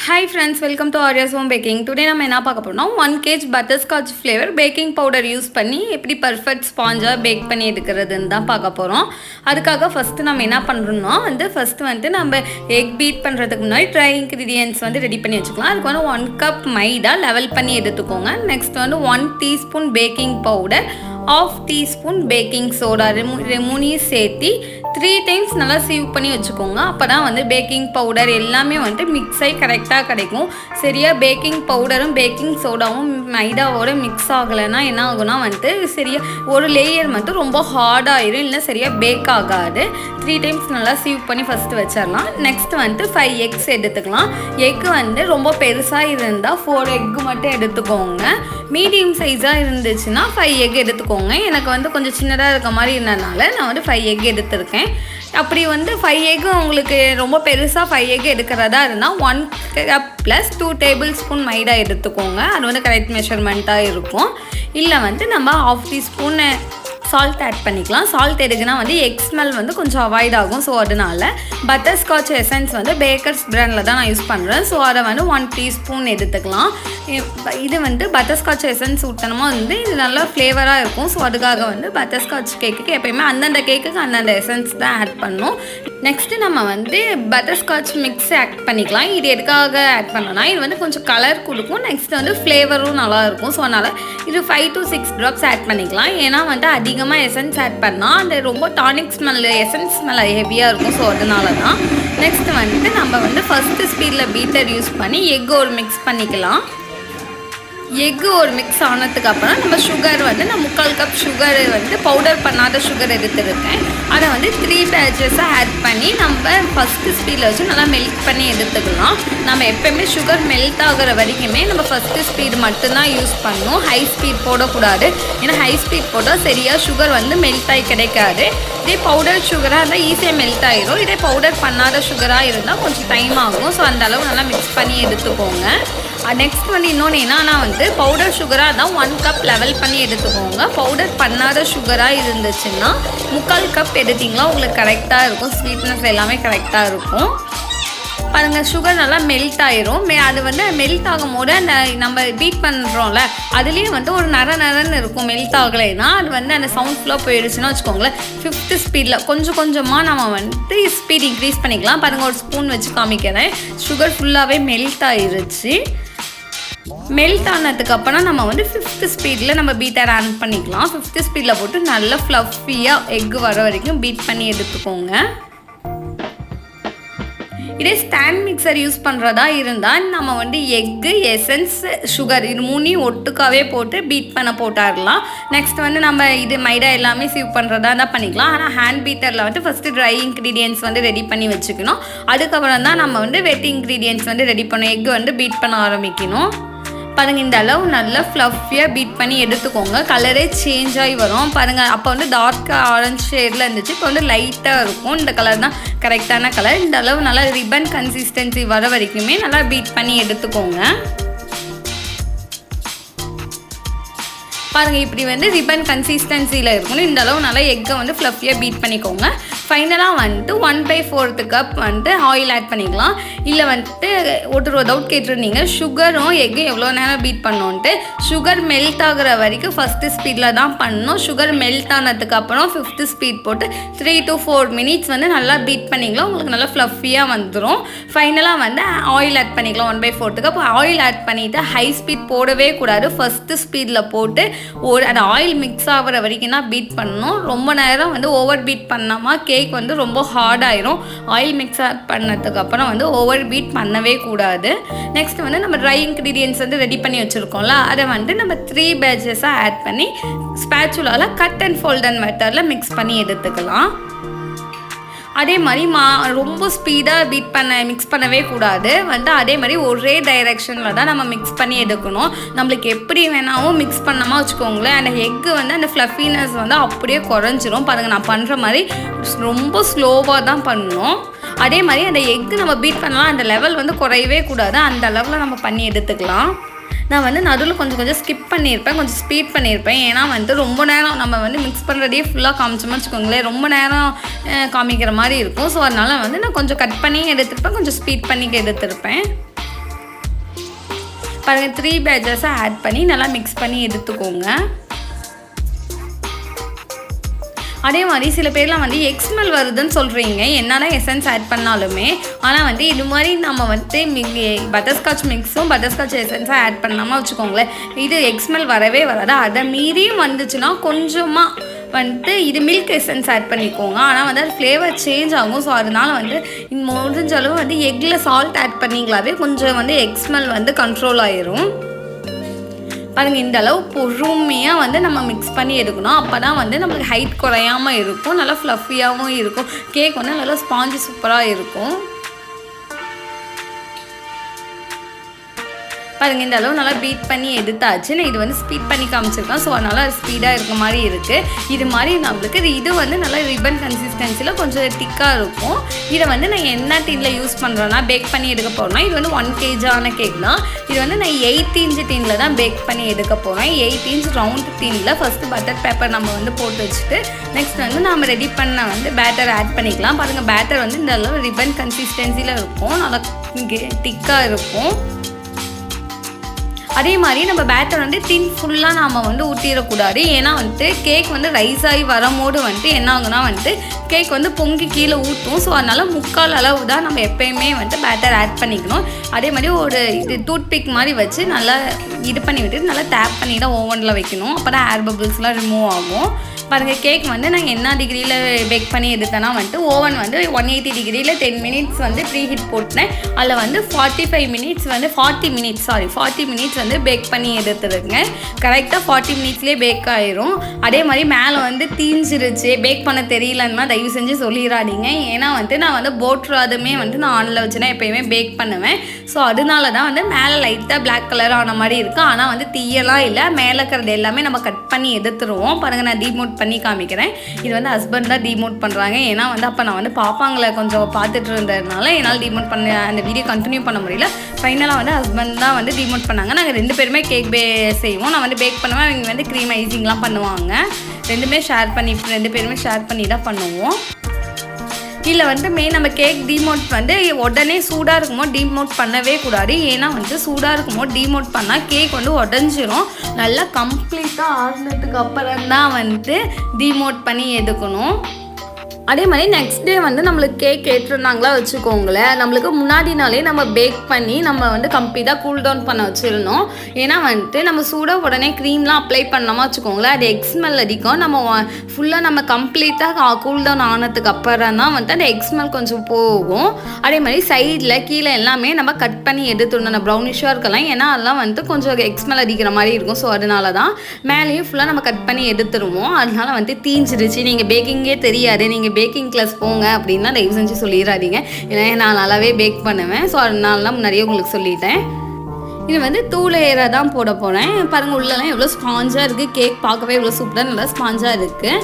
Hi friends, welcome to Aaria's Home Baking. Today நம்ம என்ன பார்க்க போறோம்னா 1 kg butterscotch flavor baking powder use பண்ணி எப்படி perfect sponge பேக் பண்ணி எடுக்கிறதுன்னு தான் பார்க்க போறோம். அதுக்காக first நம்ம என்ன பண்றோம்னா first நம்ம egg beat பண்றதுக்கு முன்னாடி dry ingredients ரெடி பண்ணி வச்சுக்கலாம். அதுக்கு 1 cup மைதா level பண்ணி எடுத்துக்கோங்க. Next 1 teaspoon baking powder, half teaspoon baking soda மூணையும் சேர்த்து 3 times நல்லா சீவ் பண்ணி வச்சுக்கோங்க. அப்பதான் பேக்கிங் பவுடர் எல்லாமே மிக்ஸ் ஆகி கரெக்டாக கிடைக்கும். சரியா பேக்கிங் பவுடரும் பேக்கிங் சோடாவும் மைதாவோட மிக்ஸ் ஆகலைன்னா என்ன ஆகுனா சரியா ஒரு லேயர் ரொம்ப ஹார்டாயிரும், இல்லை சரியாக பேக் ஆகாது. 3 times நல்லா சீவ் பண்ணி ஃபஸ்ட்டு வச்சிடலாம். நெக்ஸ்ட் 5 எக்ஸ் எடுத்துக்கலாம். எக்கு ரொம்ப பெருசாக இருந்தால் 4 எக்கு மட்டும் எடுத்துக்கோங்க. மீடியம் சைஸாக இருந்துச்சுன்னா 5 எக் எடுத்துக்கோங்க. எனக்கு கொஞ்சம் சின்னதாக இருக்க மாதிரி இருந்ததுனால நான் 5 எக் எடுத்திருக்கேன். அப்படி 5 எக் உங்களுக்கு ரொம்ப பெருசாக 5 எக் எடுக்கிறதா இருந்தால் 1 கப் + 2 டேபிள் ஸ்பூன் மைதா எடுத்துக்கோங்க. அது கரெக்ட் மெஷர்மெண்ட்டாக இருக்கும். இல்லை நம்ம ½ டீஸ்பூன் சால்ட் ஆட் பண்ணிக்கலாம். சால்ட் எதுக்குன்னா எக் ஸ்மெல் கொஞ்சம் அவாய்ட் ஆகும். ஸோ அதனால பட்டர்ஸ்காட்ச் எசன்ஸ் பேக்கர்ஸ் பிராண்டில் தான் நான் யூஸ் பண்ணுறேன். ஸோ அதை 1 டீஸ்பூன் எடுத்துக்கலாம். இது பட்டர்ஸ்காட்ச் எசன்ஸ் ஊட்டணுமோ இது நல்லா ஃப்ளேவராக இருக்கும். ஸோ அதுக்காக பட்டர்ஸ்காட்ச் கேக்குக்கு எப்போயுமே அந்தந்த கேக்குக்கு அந்தந்த எசன்ஸ் தான் ஆட் பண்ணணும். நெக்ஸ்ட்டு நம்ம பட்டர்ஸ்காட்ச் மிக்ஸ் ஆட் பண்ணிக்கலாம். இது எதுக்காக ஆட் பண்ணோன்னா இது கொஞ்சம் கலர் கொடுக்கும். நெக்ஸ்ட் ஃப்ளேவரும் நல்லாயிருக்கும். ஸோ அதனால் இது 5 to 6 ட்ராப்ஸ் ஆட் பண்ணிக்கலாம். ஏன்னா அதிகமாக எசன்ஸ் ஆட் பண்ணால் அந்த ரொம்ப டானிக் ஸ்மெல் எசன்ஸ் ஸ்மெல் ஹெவியாக இருக்கும். ஸோ அதனால தான். நெக்ஸ்ட் நம்ம ஃபஸ்ட்டு ஸ்பீடில் பீட்டர் யூஸ் பண்ணி எக் ஒரு மிக்ஸ் பண்ணிக்கலாம். எக்கு ஒரு மிக்ஸ் ஆனதுக்கு அப்புறம் நம்ம சுகர் நான் 3/4 கப் சுகர் பவுடர் பண்ணாத சுகர் எடுத்துருக்கேன். அதை 3 பேட்சஸாக ஆட் பண்ணி நம்ம ஃபஸ்ட்டு ஸ்பீடில் வச்சு நல்லா மெல்ட் பண்ணி எடுத்துக்கலாம். நம்ம எப்போயுமே சுகர் மெல்ட் ஆகிற வரைக்குமே நம்ம ஃபஸ்ட்டு ஸ்பீடு மட்டும்தான் யூஸ் பண்ணணும். ஹை ஸ்பீட் போடக்கூடாது. ஏன்னா ஹை ஸ்பீட் போட்டால் சரியாக சுகர் மெல்ட் ஆகி கிடைக்காது. இதே பவுடர் சுகராக இருந்தால் ஈஸியாக மெல்ட் ஆகிடும். இதே பவுடர் பண்ணாத சுகராக இருந்தால் கொஞ்சம் டைம் ஆகும். ஸோ அந்தளவு நல்லா மிக்ஸ் பண்ணி எடுத்துக்கோங்க. நெக்ஸ்ட் இன்னொன்று என்னன்னா பவுடர் சுகராக இருந்தால் 1 கப் லெவல் பண்ணி எடுத்துக்கோங்க. பவுடர் பண்ணாத சுகராக இருந்துச்சுன்னா 3/4 கப் எடுத்திங்களா உங்களுக்கு கரெக்டாக இருக்கும். ஸ்வீட்னஸ் எல்லாமே கரெக்டாக இருக்கும். பாருங்கள் சுகர் நல்லா மெல்ட் ஆயிரும். அது மெல்ட் ஆகும் போது அந்த நம்ம பீட் பண்ணுறோம்ல அதுலேயே ஒரு நரன்னு இருக்கும். மெல்ட் ஆகலைன்னா அது அந்த சவுண்ட் ஃபுல்லாக போயிடுச்சுன்னா வச்சுக்கோங்களேன். 5th ஸ்பீடில் கொஞ்சம் கொஞ்சமாக நம்ம ஸ்பீட் இன்க்ரீஸ் பண்ணிக்கலாம். பாருங்கள் ஒரு ஸ்பூன் வச்சு காமிக்கிறேன். சுகர் ஃபுல்லாகவே மெல்ட் ஆயிருச்சு. மெல்ட் ஆனதுக்கப்புறம் நம்ம 5th ஸ்பீடில் நம்ம பீட்டர் ஆட் பண்ணிக்கலாம். 5th ஸ்பீடில் போட்டு நல்லா ஃப்ளஃபியாக எக்கு வர வரைக்கும் பீட் பண்ணி எடுத்துக்கோங்க. இதே ஸ்டாண்ட் மிக்சர் யூஸ் பண்ணுறதா இருந்தால் நம்ம எக்கு எசன்ஸ் சுகர் இது 3 ஒட்டுக்காவே போட்டு பீட் பண்ண போட்டாடலாம். நெக்ஸ்ட் நம்ம இது மைதா எல்லாமே சீவ் பண்ணுறதா தான் பண்ணிக்கலாம். ஆனால் ஹேண்ட் பீட்டரில் ஃபஸ்ட்டு ட்ரை இன்க்ரீடியன்ட்ஸ் ரெடி பண்ணி வச்சுக்கணும். அதுக்கப்புறம் தான் நம்ம வெட் இன்க்ரீடியன்ட்ஸ் ரெடி பண்ணணும். எக்கு பீட் பண்ண ஆரம்பிக்கணும். பாருங்கள் இந்த அளவு நல்லா ஃப்ளஃபியாக பீட் பண்ணி எடுத்துக்கோங்க. கலரே சேஞ்ச் ஆகி வரும். பாருங்கள் அப்போ டார்க்காக ஆரஞ்சு ஷேடில் இருந்துச்சு. இப்போ லைட்டாக இருக்கும். இந்த கலர் தான் கரெக்டான கலர். இந்த அளவு நல்லா ரிப்பன் கன்சிஸ்டன்சி வர வரைக்குமே நல்லா பீட் பண்ணி எடுத்துக்கோங்க. பாருங்கள் இப்படி ரிப்பன் கன்சிஸ்டன்சியில் இருக்கணும். இந்த அளவு நல்லா எக்கை ஃப்ளஃபியாக பீட் பண்ணிக்கோங்க. ஃபைனலாக 1/4 கப் ஆயில் ஆட் பண்ணிக்கலாம். இல்லை ஒரு டவுட் கேட்டிருந்தீங்க சுகரும் எக்கும் எவ்வளோ நேரம் பீட் பண்ணோன்ட்டு. சுகர் மெல்ட் ஆகிற வரைக்கும் ஃபஸ்ட்டு ஸ்பீடில் தான் பண்ணணும். சுகர் மெல்ட் ஆனதுக்கப்புறம் 5th ஸ்பீட் போட்டு 3 to 4 minutes நல்லா பீட் பண்ணிக்கலாம். உங்களுக்கு நல்லா ஃப்ளஃபியாக வந்துடும். ஃபைனலாக ஆயில் ஆட் பண்ணிக்கலாம். 1/4 கப் ஆயில் ஆட் பண்ணிவிட்டு ஹை ஸ்பீட் போடவே கூடாது. ஃபஸ்ட்டு ஸ்பீடில் போட்டு அந்த ஆயில் மிக்ஸ் ஆகிற வரைக்கும் தான் பீட் பண்ணணும். ரொம்ப நேரம் ஓவர் பீட் பண்ணாமல் கேக் ரொம்ப ஹார்டாயிரும். ஆயில் மிக்ஸ் பண்ணதுக்கப்புறம் ஓவர் பீட் பண்ணவே கூடாது. நெக்ஸ்ட் நம்ம ட்ரை இன்க்ரீடியன்ட்ஸ் ரெடி பண்ணி வச்சுருக்கோம்ல அதை நம்ம 3 பேட்சஸாக ஆட் பண்ணி ஸ்பேச்சுலால கட் அண்ட் ஃபோல்டன் மெத்தடில் மிக்ஸ் பண்ணி எடுத்துக்கலாம். அதே மாதிரி ரொம்ப ஸ்பீடாக மிக்ஸ் பண்ணவே கூடாது. அதே மாதிரி ஒரே டைரெக்ஷனில் தான் நம்ம மிக்ஸ் பண்ணி எடுக்கணும். நம்மளுக்கு எப்படி வேணாலும் மிக்ஸ் பண்ணாமல் வச்சுக்கோங்களேன். அந்த எக்கு அந்த ஃப்ளஃபினஸ் அப்படியே குறைஞ்சிரும். பாருங்கள் நான் பண்ணுற மாதிரி ரொம்ப ஸ்லோவாக தான் பண்ணணும். அதே மாதிரி அந்த எக்கு நம்ம பீட் பண்ணலாம். அந்த லெவல் குறையவே கூடாது. அந்த லெவலில் நம்ம பண்ணி எடுத்துக்கலாம். நான் நடுவில் கொஞ்சம் ஸ்கிப் பண்ணியிருப்பேன், கொஞ்சம் ஸ்பீட் பண்ணியிருப்பேன். ஏன்னா ரொம்ப நேரம் நம்ம மிக்ஸ் பண்ணுறதே ஃபுல்லாக காமிச்சோம்னு வச்சுக்கோங்களேன், ரொம்ப நேரம் காமிக்கிற மாதிரி இருக்கும். ஸோ அதனால் நான் கொஞ்சம் கட் பண்ணி எடுத்துருப்பேன், கொஞ்சம் ஸ்பீட் பண்ணி எடுத்துருப்பேன். பாருங்கள் 3 பேட்சஸை ஆட் பண்ணி நல்லா மிக்ஸ் பண்ணி எடுத்துக்கோங்க. அதே மாதிரி சில பேர்லாம் வந்து எக்ஸ்மெல் வருதுன்னு சொல்கிறீங்க என்னன்னா எசன்ஸ் ஆட் பண்ணாலுமே. ஆனால் வந்து இது மாதிரி நம்ம வந்து பட்டர்ஸ்காட்ச் மிக்ஸும் பட்டர்ஸ்காட்ச் எசன்ஸும் ஆட் பண்ணாமல் வச்சுக்கோங்களேன், இது எக்ஸ்மெல் வரவே வராது. அதை மீறியும் வந்துச்சுன்னா கொஞ்சமாக வந்து இது மில்க் எசன்ஸ் ஆட் பண்ணிக்கோங்க. ஆனால் வந்து அது ஃப்ளேவர் சேஞ்ச் ஆகும். ஸோ அதனால வந்து முடிஞ்ச அளவு வந்து எக்கில் சால்ட் ஆட் பண்ணிங்களாவே கொஞ்சம் வந்து எக்ஸ்மெல் வந்து கண்ட்ரோல் ஆயிரும். பாருங்கள் இந்த அளவு பொறுமையாக வந்து நம்ம மிக்ஸ் பண்ணி எடுக்கணும். அப்போ தான் வந்து நம்மளுக்கு ஹைட் குறையாமல் இருக்கும், நல்லா ஃப்ளஃபியாகவும் இருக்கும். கேக் வந்து நல்லா ஸ்பாஞ்சு சூப்பராக இருக்கும். பாருங்கள் இந்த அளவு நல்லா பீட் பண்ணி எடுத்தாச்சு. நான் இது வந்து ஸ்பீட் பண்ணி காமிச்சிருக்கேன். ஸோ அதனால் அது ஸ்பீடாக இருக்க மாதிரி இருக்குது. இது மாதிரி நம்மளுக்கு இது வந்து நல்லா ரிப்பன் கன்சிஸ்டன்சியில் கொஞ்சம் திக்காக இருக்கும். இதை வந்து நான் என்ன டின்னில் யூஸ் பண்ணுறேன்னா பேக் பண்ணி எடுக்க போகிறேன்னா இது வந்து 1 kg கேக் தான். இது வந்து நான் 8 inch டின்னில் தான் பேக் பண்ணி எடுக்க போகிறேன். 8 inch ரவுண்ட் டின்னில் ஃபஸ்ட்டு பட்டர் பேப்பர் நம்ம வந்து போட்டு வச்சுட்டு நெக்ஸ்ட் வந்து நம்ம ரெடி பண்ண வந்து பேட்டர் ஆட் பண்ணிக்கலாம். பாருங்கள் பேட்டர் வந்து இந்த அளவு ரிப்பன் கன்சிஸ்டன்சியில் இருக்கும், நல்லா திக்காக இருக்கும். அதே மாதிரி நம்ம பேட்டர் வந்து டின் ஃபுல்லாக நாம் வந்து ஊற்றிடக்கூடாது. ஏன்னா வந்துட்டு கேக் வந்து ரைஸ் ஆகி வரும்போது வந்துட்டு என்ன ஆகுனா வந்துட்டு கேக் வந்து பொங்கி கீழே ஊற்றும். ஸோ அதனால் 3/4 அளவு தான் நம்ம எப்போயுமே வந்துட்டு பேட்டர் ஆட் பண்ணிக்கணும். அதே மாதிரி ஒரு இது டூத்பிக் மாதிரி வச்சு நல்லா இது பண்ணி விட்டு நல்லா டேப் பண்ணி தான் ஓவனில் வைக்கணும். அப்போ தான் ஏர் பபிள்ஸ்லாம் ரிமூவ் ஆகும். பாருங்கள் கேக் வந்து நான் என்ன டிகிரியில் பேக் பண்ணி எடுத்தேன்னா வந்துட்டு ஓவன் வந்து 180 டிகிரியில் 10 minutes வந்து ப்ரீ ஹீட் போட்டேன். அதில் வந்து 40 மினிட்ஸ் வந்து பேக் பண்ணி எடுத்துருங்க. கரெக்டாக 40 minutesலேயே பேக் ஆயிரும். அதே மாதிரி மேலே வந்து தீஞ்சிருச்சு பேக் பண்ண தெரியலன்னா தயவு செஞ்சு சொல்லிடாதீங்க. ஏன்னா வந்துட்டு நான் வந்து போட்ராதுமே வந்து நான் ஆனில் வச்சுனா எப்போயுமே பேக் பண்ணுவேன். ஸோ அதனால தான் வந்து மேலே லைட்டாக பிளாக் கலர் ஆன மாதிரி இருக்குது. ஆனால் வந்து தீயெல்லாம் இல்லை, மேலே இருக்கிறது எல்லாமே நம்ம கட் பண்ணி எடுத்துருவோம். பாருங்கள் நான் டீமோட் பண்ணி காமிக்கிறேன். இது வந்து ஹஸ்பண்ட் தான் டீமோட் பண்ணுறாங்க. ஏன்னா வந்து அப்போ நான் வந்து பாப்பாங்களை கொஞ்சம் பார்த்துட்டு இருந்ததுனால என்னால் டீமோட் பண்ண அந்த வீடியோ கண்டினியூ பண்ண முடியல. ஃபைனலாக வந்து ஹஸ்பண்ட் தான் வந்து டீமோட் பண்ணாங்க. நாங்கள் 2 பேருமே கேக் செய்வோம். நான் வந்து பேக் பண்ணுவேன், அவங்க வந்து க்ரீம் ஐசிங்லாம் பண்ணுவாங்க. 2 பேருமே ஷேர் பண்ணி தான் பண்ணுவோம். இதில் வந்து மெயின் நம்ம கேக் டீமோட் வந்து உடனே சூடாக இருக்குமோ டீமோட் பண்ணவே கூடாது. ஏன்னா வந்து சூடாக இருக்குமோ டீமோட் பண்ணால் கேக் வந்து உடஞ்சிரும். நல்லா கம்ப்ளீட்டாக ஆறுனதுக்கு அப்புறம் தான் வந்து டீமோட் பண்ணி எடுக்கணும். அதே மாதிரி நெக்ஸ்ட் டே வந்து நம்மளுக்கு கேக் கேட்டிருந்தாங்களா வச்சுக்கோங்களேன், நம்மளுக்கு முன்னாடி நாளே நம்ம பேக் பண்ணி நம்ம வந்து கம்ப்ளீட்டாக கூல் டவுன் பண்ண வச்சிடணும். ஏன்னா வந்துட்டு நம்ம சூடாக உடனே க்ரீம்லாம் அப்ளை பண்ணாமல் வச்சுக்கோங்களேன், அது எக் ஸ்மெல் அடிக்கும். நம்ம ஃபுல்லாக நம்ம கம்ப்ளீட்டாக கூல் டவுன் ஆனதுக்கு அப்புறம் தான் வந்து அந்த எக் ஸ்மெல் கொஞ்சம் போகும். அதே மாதிரி சைடில் கீழே எல்லாமே நம்ம கட் பண்ணி எடுத்துடணும். நம்ம ப்ரௌனிஷாக இருக்கலாம், ஏன்னா அதெல்லாம் வந்து கொஞ்சம் எக் ஸ்மெல் அடிக்கிற மாதிரி இருக்கும். ஸோ அதனால தான் மேலேயும் ஃபுல்லாக நம்ம கட் பண்ணி எடுத்துருவோம். அதனால வந்து தீஞ்சிருச்சு, நீங்கள் பேக்கிங்கே தெரியாது, நீங்கள் பேக்கிங் கிளாஸ் போங்க அப்படின்னா தயவு செஞ்சு சொல்லிடாதீங்க. ஏன்னா நான் நல்லாவே பேக் பண்ணுவேன். ஸோ அதனால தான் முன்னாடியே உங்களுக்கு சொல்லிட்டேன். இது வந்து 2 லேயராக தான் போட போகிறேன். பாருங்கள் உள்ளெல்லாம் எவ்வளோ ஸ்பாஞ்சாக இருக்குது. கேக் பார்க்கவே எவ்வளோ சூப்பராக நல்லா ஸ்பாஞ்சாக இருக்குது.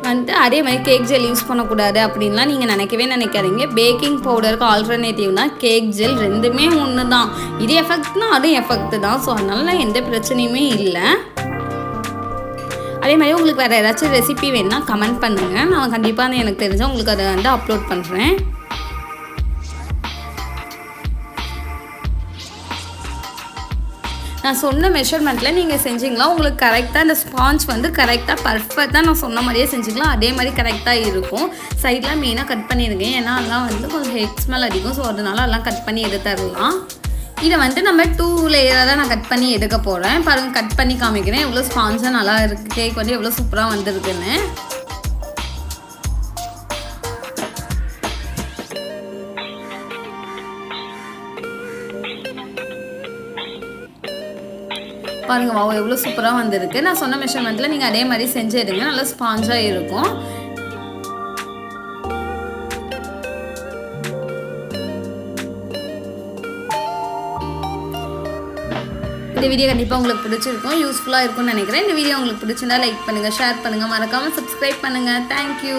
வந்து அதே மாதிரி கேக் ஜெல் யூஸ் பண்ணக்கூடாது அப்படின்லாம் நீங்கள் நினைக்காதீங்க. பேக்கிங் பவுடருக்கு ஆல்டர்னேட்டிவ்னா கேக் ஜெல், ரெண்டுமே ஒன்று தான். இது எஃபெக்ட்னா அதுவும் எஃபெக்ட் தான். ஸோ அதனால எந்த பிரச்சனையுமே இல்லை. அதே மாதிரி உங்களுக்கு வேறு ஏதாச்சும் ரெசிபி வேணுன்னா கமெண்ட் பண்ணுங்கள். நான் கண்டிப்பாக எனக்கு தெரிஞ்சால் உங்களுக்கு அதை வந்து அப்லோட் பண்ணுறேன். நான் சொன்ன மெஷர்மெண்ட்டில் நீங்கள் செஞ்சிங்களா உங்களுக்கு கரெக்டாக அந்த ஸ்பாஞ்ச் வந்து கரெக்டாக பர்ஃபெக்டாக நான் சொன்ன மாதிரியே செஞ்சுக்கலாம். அதே மாதிரி கரெக்டாக இருக்கும். சைட்லாம் மெயினாக கட் பண்ணிடுங்க, ஏன்னா அதெல்லாம் வந்து கொஞ்சம் ஹெட் ஸ்மெல் அடிக்கும். ஸோ அதனால எல்லாம் கட் பண்ணி எடுத்துடலாம். இதை வந்து நம்ம 2 லேயராக தான் நான் கட் பண்ணி எடுக்க போகிறேன். பாருங்கள் கட் பண்ணி காமிக்கிறேன் எவ்வளோ ஸ்பாஞ்சாக நல்லா இருக்குது. கேக் வந்து எவ்வளோ சூப்பராக வந்திருக்குன்னு. பாருங்கள் வா எவ்வளோ சூப்பராக வந்திருக்கு. நான் சொன்ன மெஷர்மெண்ட்டில் நீங்கள் அதே மாதிரி செஞ்சிடுங்க, நல்லா ஸ்பாஞ்சாக இருக்கும். இந்த வீடியோ கண்டிப்பாக உங்களுக்கு பிடிச்சிருக்கும், யூஸ்ஃபுல்லாக இருக்கும்னு நினைக்கிறேன். இந்த வீடியோ உங்களுக்கு பிடிச்சிருந்தா லைக் பண்ணுங்கள், ஷேர் பண்ணுங்கள், மறக்காமல் சப்ஸ்கிரைப் பண்ணுங்கள். தேங்க்யூ.